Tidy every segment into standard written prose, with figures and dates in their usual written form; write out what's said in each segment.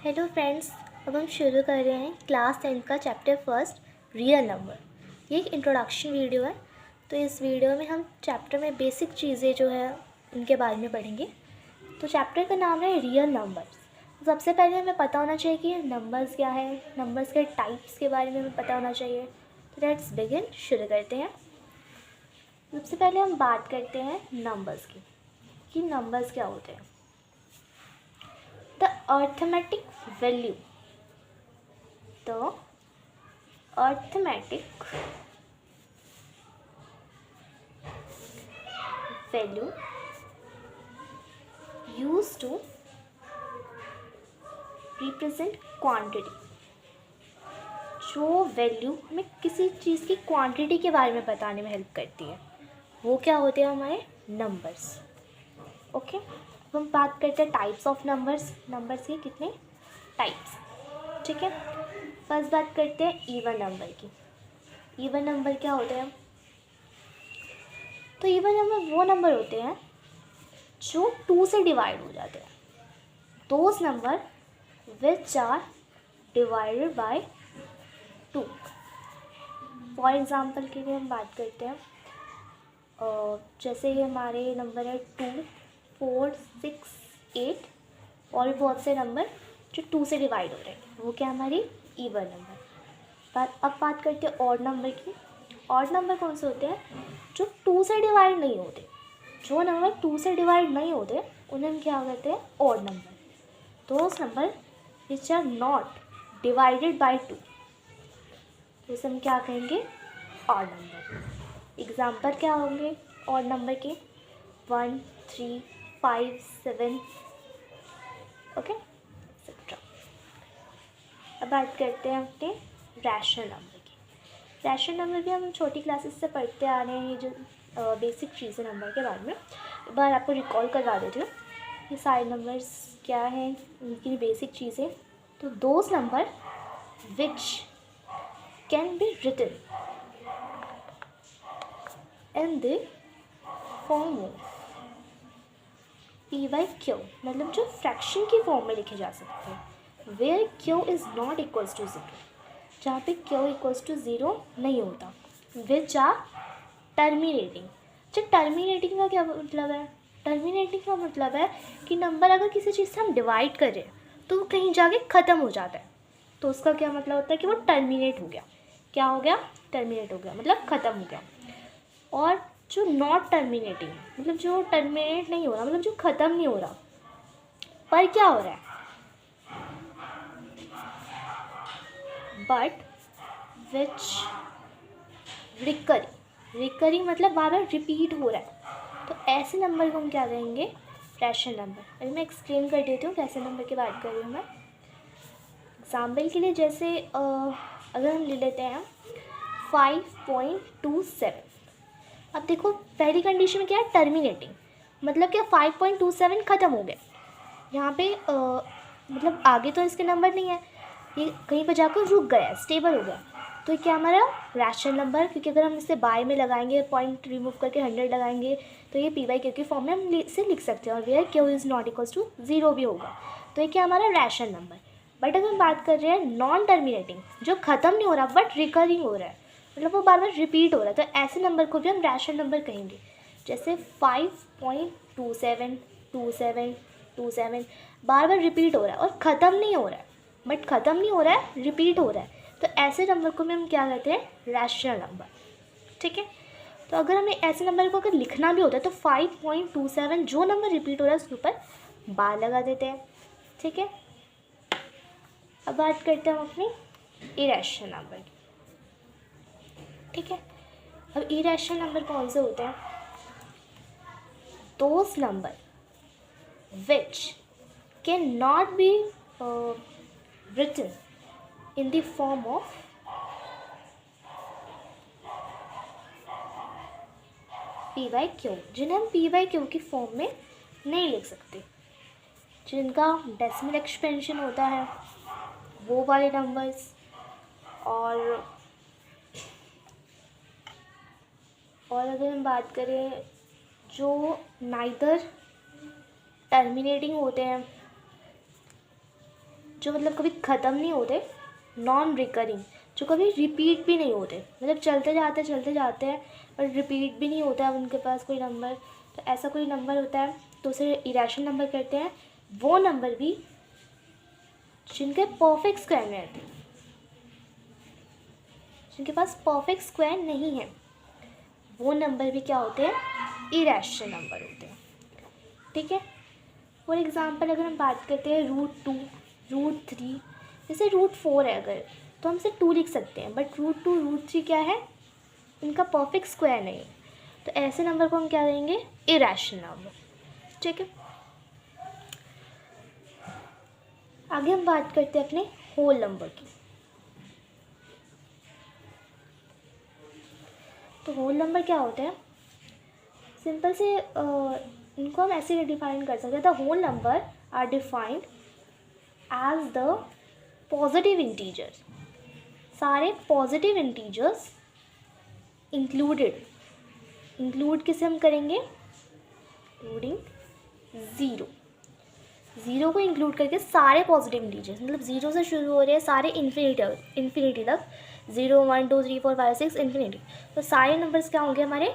Hello friends, अब हम शुरू कर रहे हैं क्लास 10 का चैप्टर फर्स्ट रियल नंबर। ये एक इंट्रोडक्शन वीडियो है। तो इस वीडियो में हम चैप्टर में बेसिक चीज़ें जो है उनके बारे में पढ़ेंगे। तो चैप्टर का नाम है रियल नंबर्स। सबसे पहले हमें पता होना चाहिए कि नंबर्स क्या है, नंबर्स के टाइप्स के बारे में हमें पता होना चाहिए। तो लेट्स बिगिन, शुरू करते हैं। सबसे पहले हम बात करते हैं नंबर्स की कि नंबर्स क्या होते हैं। The arithmetic value. The arithmetic value used to represent quantity. जो वैल्यू हमें किसी चीज़ की क्वांटिटी के बारे में बताने में हेल्प करती है वो क्या होते हैं? हमारे नंबर्स। ओके, अब हम बात करते हैं टाइप्स ऑफ नंबर्स। नंबर्स के कितने टाइप्स, ठीक है। फर्स्ट बात करते हैं इवन नंबर की। इवन नंबर क्या होते हैं? तो इवन नंबर वो नंबर होते हैं जो 2 से डिवाइड हो जाते हैं। Those number which are divided by 2। For example के लिए हम बात करते हैं, जैसे ये हमारे नंबर है 2, 4, 6, 8 और भी बहुत से नंबर जो 2 से डिवाइड हो रहे हैं, वो क्या हमारी इवन नंबर। पर अब बात करते हैं ऑड नंबर की। ऑड नंबर कौन से होते हैं? जो 2 से डिवाइड नहीं होते। जो नंबर 2 से डिवाइड नहीं होते उन्हें हम क्या कहते हैं? Odd number. Those number which are not divided by 2, तो इसे हम क्या कहेंगे? Odd number. एग्जाम्पल क्या होंगे ऑड नंबर के? 1, 3, 5, 7, ओके एक्सेट्रा। अब बात करते हैं अपने रैशनल नंबर की। रैशनल नंबर भी हम छोटी क्लासेस से पढ़ते आ रहे हैं। ये जो बेसिक चीज़ें नंबर के बारे में एक बार आपको रिकॉल करवा देती हूँ। ये सारे नंबर्स क्या हैं, उनकी बेसिक चीज़ें। तो those number which can be written in the form of p/q, मतलब जो फ्रैक्शन की फॉर्म में लिखे जा सकते हैं। Where q is not equals to 0, जहाँ पे q इक्वल्स टू 0 नहीं होता। Which are terminating. जो टर्मिनेटिंग का क्या मतलब है? टर्मिनेटिंग का मतलब है कि नंबर अगर किसी चीज़ से हम डिवाइड करें तो वो कहीं जाके ख़त्म हो जाता है, तो उसका क्या मतलब होता है कि वो टर्मिनेट हो गया। क्या हो गया? टर्मिनेट हो गया, मतलब ख़त्म हो गया। और जो नॉट टर्मिनेटिंग, मतलब जो टर्मिनेट नहीं हो रहा, मतलब जो ख़त्म नहीं हो रहा, पर क्या हो रहा है? बट विच रिकरिंग मतलब बार बार रिपीट हो रहा है, तो ऐसे नंबर को हम क्या कहेंगे? Rational number. अभी मैं एक्सप्लेन कर देती हूँ कैसे नंबर की बात कर रही हूँ मैं। एग्जाम्पल के लिए जैसे अगर हम ले लेते हैं 5.27। अब देखो पहली कंडीशन में क्या है? टर्मिनेटिंग, मतलब क्या 5.27 ख़त्म हो गए। यहाँ पे मतलब आगे तो इसके नंबर नहीं है, ये कहीं पर जाकर रुक गया, स्टेबल हो गया, तो ये क्या हमारा रैशनल नंबर। क्योंकि अगर हम इसे बाय में लगाएंगे, पॉइंट रिमूव करके 100 लगाएंगे, तो ये p/q की फॉर्म में हम इसे लिख सकते हैं। और where q is not equals to 0 भी होगा, तो ये क्या हमारा रैशनल नंबर। बट अगर हम बात कर रहे हैं नॉन टर्मिनेटिंग, जो ख़त्म नहीं हो रहा बट रिकरिंग हो रहा है, मतलब वो बार बार रिपीट हो रहा है, तो ऐसे नंबर को भी हम रैशनल नंबर कहेंगे। जैसे 5.27, 27, 27 बार बार रिपीट हो रहा है और ख़त्म नहीं हो रहा है, बट ख़त्म नहीं हो रहा है, रिपीट हो रहा है, तो ऐसे नंबर को भी हम क्या कहते हैं? रैशनल नंबर, ठीक है। तो अगर हमें ऐसे नंबर को अगर लिखना भी होता है तो 5.27 जो नंबर रिपीट हो रहा है उसके ऊपर बार लगा देते हैं, ठीक है। अब बात करते हैं हम अपनी इरेशनल नंबर की, ठीक है। अब इरेशनल नंबर कौन से होते हैं? Those number which can not be written in the form of p/q, जिन्हें हम p/q की फॉर्म में नहीं लिख सकते, जिनका डेसिमल एक्सपेंशन होता है, वो वाले नंबर्स। और अगर हम बात करें जो नाइदर टर्मिनेटिंग होते हैं जो मतलब कभी ख़त्म नहीं होते, नॉन रिकरिंग जो कभी रिपीट भी नहीं होते, मतलब चलते जाते हैं और रिपीट भी नहीं होता है उनके पास कोई नंबर, तो ऐसा कोई नंबर होता है तो उसे इरेशनल नंबर कहते हैं। वो नंबर भी जिनके परफेक्ट स्क्वायर में रहते हैं, जिनके पास परफेक्ट स्क्वायर नहीं है, वो नंबर भी क्या होते हैं, इरेशनल नंबर होते हैं। ठीक है, फॉर एग्ज़ाम्पल अगर हम बात करते हैं √2, √3, जैसे √4 है अगर, तो हम इसे 2 लिख सकते हैं, बट √2, √3 क्या है, इनका परफेक्ट स्क्वायर नहीं है, तो ऐसे नंबर को हम क्या कहेंगे, इरेशनल नंबर। ठीक है, आगे हम बात करते हैं अपने होल नंबर की। तो होल नंबर क्या होते हैं, सिंपल से इनको हम ऐसे डिफाइन कर सकते हैं, the whole number are defined as the positive integers, सारे पॉजिटिव इंटीजर्स इंक्लूडेड, इंक्लूड किसे हम करेंगे, इंक्लूडिंग ज़ीरो को इंक्लूड करके सारे पॉजिटिव इंटीजर्स, मतलब ज़ीरो से शुरू हो रहे हैं सारे इन्फिनिटी तक, 0, 1, 2, 3, 4, 5, 6 इन्फिनिटी, तो सारे नंबर्स क्या होंगे, हमारे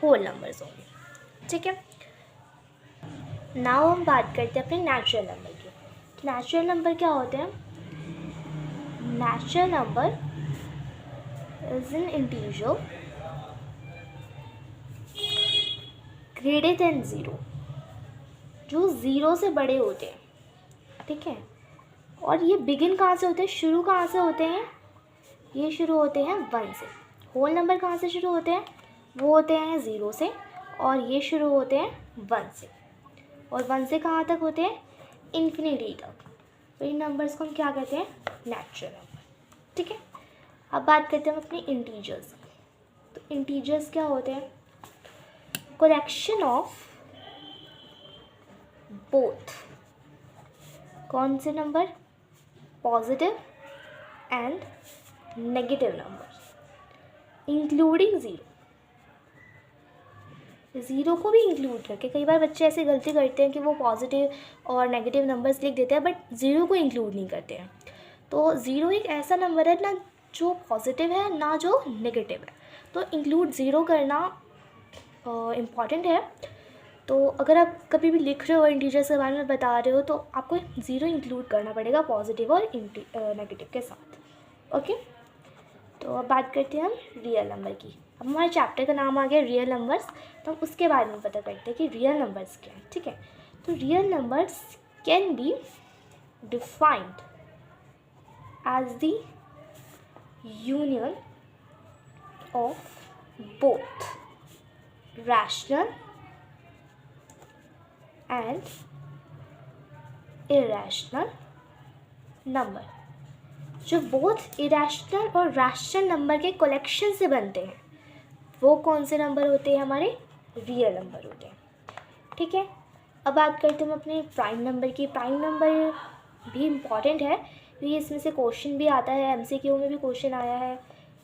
होल नंबर्स होंगे। ठीक है, नाउ हम बात करते हैं अपने नेचुरल नंबर की। नेचुरल नंबर क्या होते हैं, natural number is an integer greater than 0, जो 0 से बड़े होते हैं। ठीक है, और ये बिगिन कहाँ से होते हैं, शुरू कहाँ से होते हैं, ये शुरू होते हैं 1 से। होल नंबर कहाँ से शुरू होते हैं, वो होते हैं 0 से, और ये शुरू होते हैं 1 से, और 1 से कहाँ तक होते हैं, इन्फिनिटी तक। तो इन नंबर्स को हम क्या कहते हैं, नेचुरल नंबर। ठीक है, अब बात करते हैं हम अपनी इंटीजर्स। तो इंटीजर्स क्या होते हैं, कलेक्शन ऑफ बोथ, कौन से number, positive and negative number, including 0 को भी इंक्लूड करके। कई बार बच्चे ऐसे गलती करते हैं कि वो पॉजिटिव और नेगेटिव नंबर्स लिख देते हैं बट 0 को इंक्लूड नहीं करते हैं। तो 0 एक ऐसा नंबर है ना जो पॉजिटिव है ना जो नेगेटिव है, तो इंक्लूड 0 करना इम्पॉर्टेंट है। तो अगर आप कभी भी लिख रहे हो इंटीजर्स के बारे में बता रहे हो तो आपको 0 इंक्लूड करना पड़ेगा पॉजिटिव और नेगेटिव के साथ। ओके, तो अब बात करते हैं हम रियल नंबर की। अब हमारे चैप्टर का नाम आ गया रियल नंबर्स, तो हम उसके बारे में पता करते हैं कि रियल नंबर्स क्या है। ठीक है, तो real numbers can be defined as the union of both rational and irrational number, जो बोथ इरेशनल और रैशनल नंबर के कलेक्शन से बनते हैं, वो कौन से नंबर होते हैं, हमारे रियल नंबर होते हैं। ठीक है, अब बात करते हैं हम अपने प्राइम नंबर की। प्राइम नंबर भी इम्पॉर्टेंट है क्योंकि इसमें से क्वेश्चन भी आता है, MCQ में भी क्वेश्चन आया है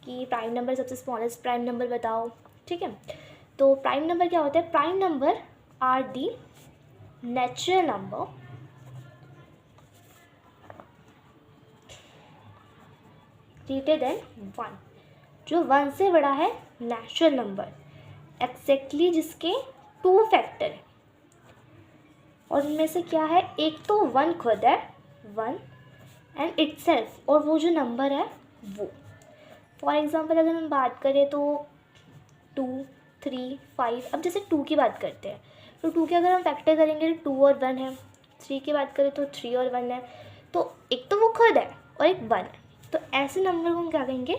कि प्राइम नंबर, सबसे स्मॉलेस्ट प्राइम नंबर बताओ। ठीक है, तो प्राइम नंबर क्या होता है, prime number are the natural number greater than 1, जो 1 से बड़ा है नेचुरल नंबर, एक्जैक्टली जिसके 2 फैक्टर है, और इनमें से क्या है, एक तो 1 खुद है, 1 एंड इटसेल्फ, और वो जो नंबर है वो। फॉर एग्जांपल अगर हम बात करें तो 2, 3, 5, अब जैसे 2 की बात करते हैं तो 2 के अगर हम फैक्टर करेंगे तो 2 और 1 है, 3 की बात करें तो 3 और 1 है, तो एक तो वो खुद है और एक 1 है, तो ऐसे नंबर को हम क्या कहेंगे,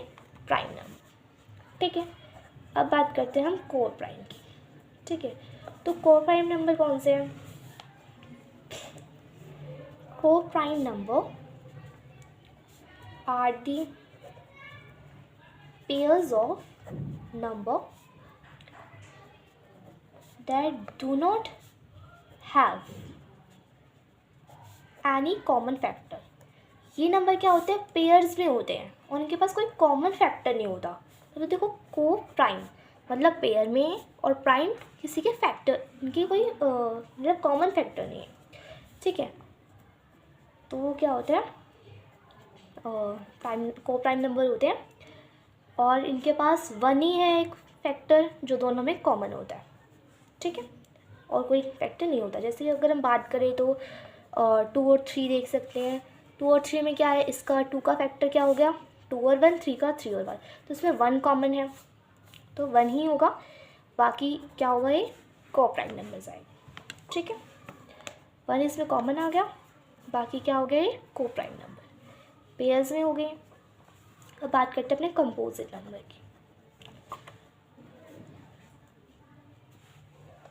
प्राइम नंबर। ठीक है, अब बात करते हैं हम कोर प्राइम की। ठीक है, तो कोर प्राइम नंबर कौन से हैं, coprime number are the pairs of number that do not have any common factor। ये नंबर क्या होते हैं, पेयर्स में होते हैं और इनके पास कोई कॉमन फैक्टर नहीं होता। तो देखो को प्राइम मतलब पेयर में, और प्राइम किसी के फैक्टर, इनकी कोई मतलब कॉमन फैक्टर नहीं है। ठीक है, तो वो क्या होता है, को प्राइम नंबर होते हैं और इनके पास 1 ही है एक फैक्टर जो दोनों में कॉमन होता है, ठीक है, और कोई फैक्टर नहीं होता। जैसे कि अगर हम बात करें तो 2 और 3 देख सकते हैं। 2 और 3 में क्या है, इसका 2 का फैक्टर क्या हो गया 2 और 1, 3 का 3 और 1, तो इसमें 1 कॉमन है तो 1 ही होगा, बाकी क्या होगा ये को प्राइम नंबर्स आएंगे, ठीक है। 1 इसमें कॉमन आ गया, बाकी क्या हो गया ये को प्राइम नंबर पेयर्स में हो गए। अब बात करते हैं अपने कंपोजिट नंबर की।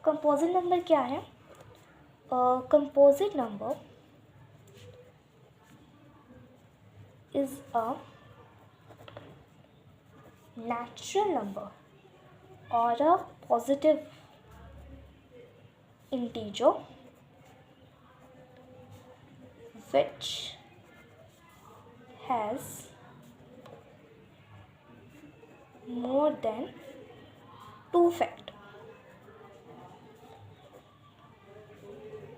कंपोजिट नंबर क्या है? Composite number is a natural number or a positive integer which has more than 2 factor।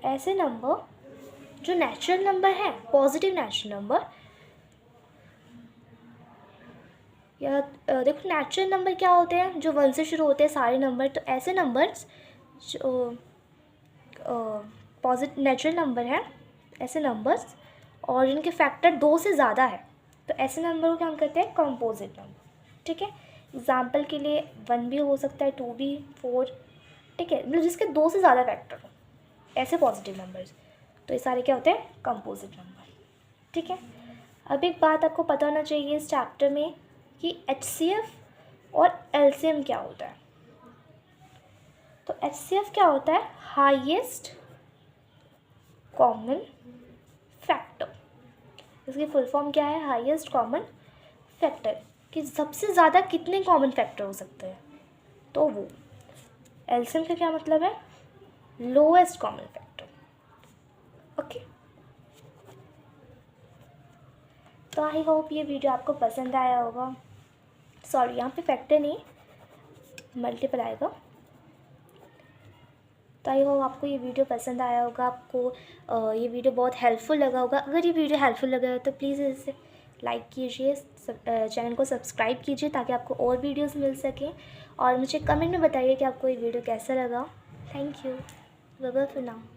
ऐसे नंबर जो नेचुरल नंबर है, पॉजिटिव नेचुरल नंबर, या देखो नेचुरल नंबर क्या होते हैं जो 1 से शुरू होते हैं सारे नंबर, तो ऐसे नंबर्स जो पॉजिटिव नेचुरल नंबर हैं, ऐसे नंबर्स और जिनके फैक्टर 2 से ज़्यादा है, तो ऐसे नंबर को क्या हम कहते हैं कंपोजिट नंबर, ठीक है। एग्जाम्पल के लिए 1 भी हो सकता है, 2 भी, 4, ठीक है, मतलब जिसके 2 से ज़्यादा फैक्टर हो, ऐसे पॉजिटिव नंबर्स, तो ये सारे क्या होते हैं कंपोजिट नंबर, ठीक है। अब एक बात आपको पता होना चाहिए इस चैप्टर में कि HCF और LCM क्या होता है। तो HCF क्या होता है, हाईएस्ट कॉमन फैक्टर। इसकी फुल फॉर्म क्या है, हाईएस्ट कॉमन फैक्टर, कि सबसे ज़्यादा कितने कॉमन फैक्टर हो सकते हैं, तो वो। LCM का क्या मतलब है, लोएस्ट कॉमन फैक्टर, ओके। तो आई होप ये वीडियो आपको पसंद आया होगा। सॉरी, यहाँ पे फैक्टर नहीं मल्टीपल आएगा। तो आई होप आपको ये वीडियो पसंद आया होगा, आपको ये वीडियो बहुत हेल्पफुल लगा होगा। अगर ये वीडियो हेल्पफुल लगा है तो प्लीज़ इसे लाइक कीजिए, चैनल को सब्सक्राइब कीजिए ताकि आपको और वीडियोस मिल सकें, और मुझे कमेंट में बताइए कि आपको ये वीडियो कैसा लगा। Thank you, bye bye for now.